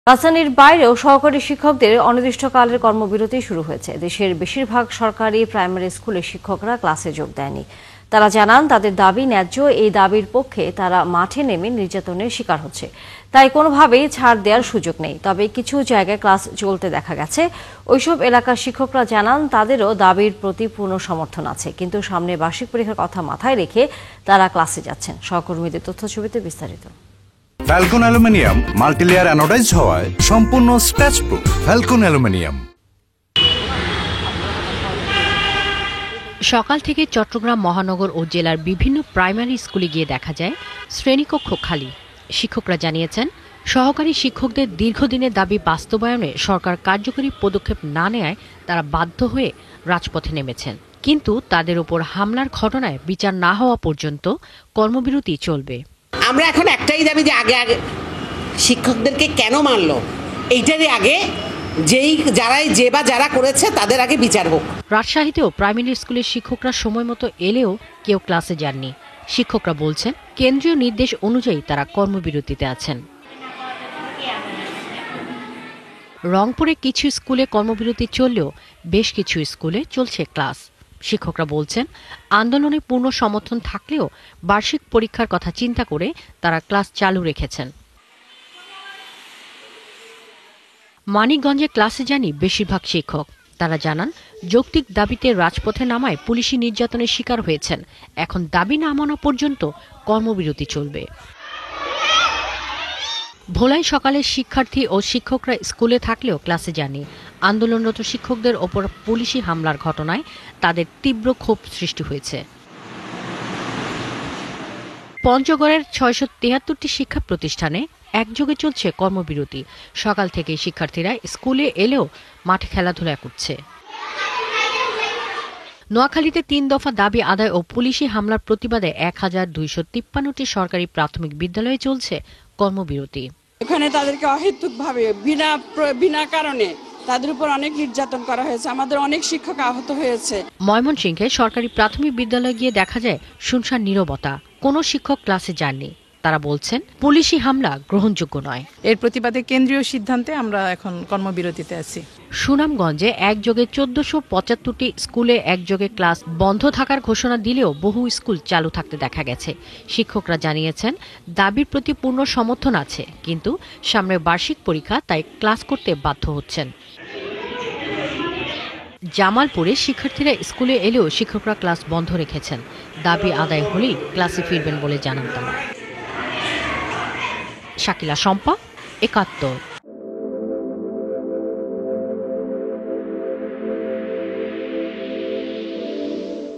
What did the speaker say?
রাজধানীর বাইরেও সহকারী শিক্ষকদের অনির্দিষ্টকালের কর্মবিরতি শুরু হয়েছে। দেশের বেশিরভাগ সরকারি প্রাইমারি স্কুলের শিক্ষকরা ক্লাসে যোগ দেয়নি। তারা জানান তাদের দাবি ন্যায্য, এই দাবির পক্ষে তারা মাঠে নেমে নির্যাতনের শিকার হচ্ছে, তাই কোনোভাবেই ছাড় দেওয়ার সুযোগ নেই। তবে কিছু জায়গায় ক্লাস চলতে দেখা গেছে। ওইসব এলাকার শিক্ষকরা জানান তাদেরও দাবির প্রতি পূর্ণ সমর্থন আছে, কিন্তু সামনে বার্ষিক পরীক্ষার কথা মাথায় রেখে তারা ক্লাসে যাচ্ছেন। সহকর্মীদের তথ্যছবিতে বিস্তারিত। ফ্যালকন অ্যালুমিনিয়াম মাল্টিলেয়ার অ্যানোডাইজড হওয়ায় সম্পূর্ণ স্ক্র্যাচ প্রুফ। Falcon aluminium. সকাল থেকে চট্টগ্রাম মহানগর ও জেলার বিভিন্ন প্রাইমারি স্কুলে গিয়ে দেখা যায় শ্রেণীকক্ষ খালি। শিক্ষকরা জানিয়েছেন, সহকারী শিক্ষকদের দীর্ঘদিনের দাবি বাস্তবায়নে সরকার কার্যকরী পদক্ষেপ না নেয়ায় তারা বাধ্য হয়ে রাজপথে নেমেছেন। কিন্তু তাদের উপর হামলার ঘটনায় বিচার না হওয়া পর্যন্ত কর্মবিরতি চলবে। আমরা এখন একটাই দাবি যে আগে শিক্ষকদেরকে কেন মারলো, এইটারই আগে যারা করেছে তাদের আগে বিচার হোক। রাজশাহীতেও প্রাইমারি স্কুলের শিক্ষকরা সময় মতো এলেও কেউ ক্লাসে যাননি। শিক্ষকরা বলছেন, কেন্দ্রীয় নির্দেশ অনুযায়ী তারা কর্মবিরতিতে আছেন। রংপুরে কিছু স্কুলে কর্মবিরতি চললেও বেশ কিছু স্কুলে চলছে ক্লাস। শিক্ষকরা বলছেন, আন্দোলনে পূর্ণ সমর্থন থাকলেও বার্ষিক পরীক্ষার কথা চিন্তা করে তারা ক্লাস চালু রেখেছেন। মানিকগঞ্জে ক্লাসে যাননি বেশিরভাগ শিক্ষক। তারা জানান, যৌক্তিক দাবিতে রাজপথে নামায় পুলিশি নির্যাতনের শিকার হয়েছেন। এখন দাবি না মানা পর্যন্ত কর্মবিরতি চলবে। ভোলায় সকালে শিক্ষার্থী ও শিক্ষকরা স্কুলে থাকলেও ক্লাসে যাননি। আন্দোলনরত শিক্ষকদের ওপর পুলিশি হামলার ঘটনায় তাদের তীব্র ক্ষোভ সৃষ্টি হয়েছে। পঞ্চগড়ের ৬৭৩টি শিক্ষা প্রতিষ্ঠানে একযোগে চলছে কর্মবিরতি। সকাল থেকে শিক্ষার্থীরা স্কুলে এলেও মাঠে খেলাধুলা করছে। নোয়াখালীতে ৩ দফা দাবি আদায় ও পুলিশি হামলার প্রতিবাদে ১,২৫৩টি সরকারি প্রাথমিক বিদ্যালয়ে চলছে কর্মবিরতি। এখানে তাদেরকে অহেতুকভাবে বিনা কারণে তাদের উপর অনেক নির্যাতন করা হয়েছে। আমাদের অনেক শিক্ষক আহত হয়েছে। ময়মনসিংহে সরকারি প্রাথমিক বিদ্যালয়ে গিয়ে দেখা যায় শুনশান নীরবতা। কোনো শিক্ষক ক্লাসে যাননি। তারা বলছেন, পুলিশি হামলা গ্রহণযোগ্য নয়। এর প্রতিবাদে কেন্দ্রীয় সিদ্ধান্তে আমরা এখন কর্মবিরতিতে আছি। সুনামগঞ্জে একযোগে ১৪৭৫টি স্কুলে একযোগে ক্লাস বন্ধ থাকার ঘোষণা দিলেও বহু স্কুল চালু থাকতে দেখা গেছে। শিক্ষকরা জানিয়েছেন, দাবির প্রতি পূর্ণ সমর্থন আছে, কিন্তু সামনে বার্ষিক পরীক্ষা, তাই ক্লাস করতে বাধ্য হচ্ছেন। জামালপুরে শিক্ষার্থীরা স্কুলে এলেও শিক্ষকরা ক্লাস বন্ধ রেখেছেন। দাবি আদায় হলেই ক্লাসে ফিরবেন বলে জানান তারা। শাকিলা শম্পা, ৭১।